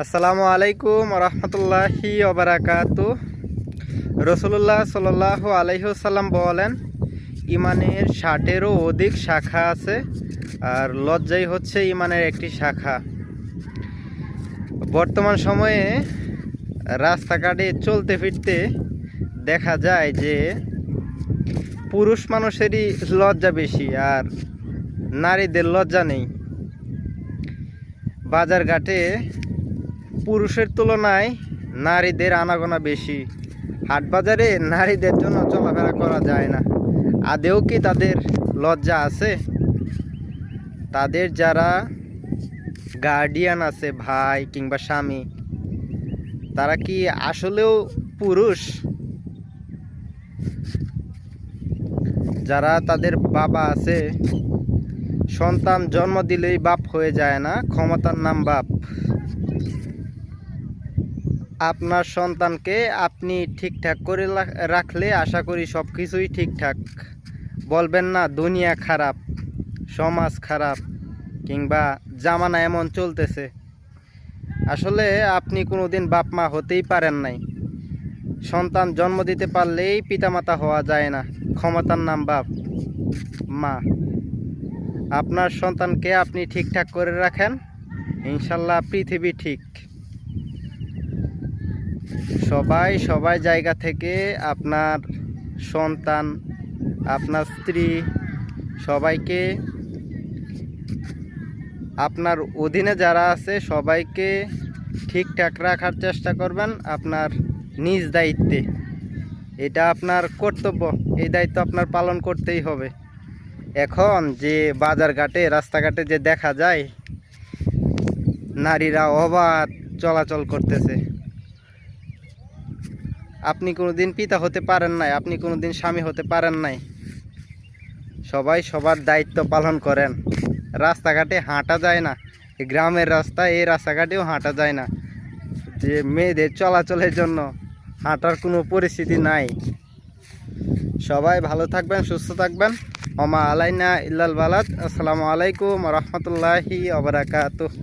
আসসালামু আলাইকুম রহমতুল্লাহি ওবারাকাতু। রসুল্লাহ সাল্লাল্লাহু আলাইহি ওয়াসাল্লাম বলেন, ইমানের 60-এরও অধিক শাখা আছে, আর লজ্জাই হচ্ছে ইমানের একটি শাখা। বর্তমান সময়ে রাস্তাঘাটে চলতে ফিরতে দেখা যায় যে পুরুষ মানুষেরই লজ্জা বেশি, আর নারীদের লজ্জা নেই। বাজারঘাটে পুরুষের তুলনায় নারীদের আনাগোনা বেশি। হাট বাজারে নারীদের জন্য চলাফেরা করা যায় না। আদেও কি তাদের লজ্জা আছে? তাদের যারা গার্ডিয়ান আছে, ভাই কিংবা স্বামী, তারা কি আসলেও পুরুষ? যারা তাদের বাবা আছে, সন্তান জন্ম দিলেই বাপ হয়ে যায় না, ক্ষমতার নাম বাপ। আপনার সন্তানকে আপনি ঠিকঠাক করে রাখলে আশা করি সব কিছুই ঠিকঠাক। বলবেন না দুনিয়া খারাপ, সমাজ খারাপ, কিংবা জামানা এমন চলতেছে। আসলে আপনি কোনোদিন বাপ মা হতেই পারেন নাই। সন্তান জন্ম দিতে পারলেই পিতামাতা হওয়া যায় না, ক্ষমতার নাম বাপ মা। আপনার সন্তানকে আপনি ঠিকঠাক করে রাখেন, ইনশাল্লাহ পৃথিবী ঠিক। সবাই জায়গা থেকে আপনার সন্তান, আপনার স্ত্রী, সবাইকে, আপনার অধীনে যারা আছে সবাইকে ঠিকঠাক রাখার চেষ্টা করবেন আপনার নিজ দায়িত্বে। এটা আপনার কর্তব্য, এই দায়িত্ব আপনার পালন করতেই হবে। এখন যে বাজারঘাটে রাস্তাঘাটে যে দেখা যায় নারীরা অবাধ চলাচল করতেছে, আপনি কোনোদিন পিতা হতে পারেন নাই, আপনি কোনোদিন স্বামী হতে পারেন নাই। সবাই সবার দায়িত্ব পালন করেন। রাস্তাঘাটে হাঁটা যায় না, গ্রামের রাস্তা, এই রাস্তাঘাটেও হাঁটা যায় না, যে মেয়েদের চলাচলের জন্য হাঁটার কোনো পরিস্থিতি নাই। সবাই ভালো থাকবেন, সুস্থ থাকবেন। ওমা আলাইনা ইল্লাল বালাদ। আসসালামু আলাইকুম রহমতুল্লাহি ওয়া বারাকাতুহু।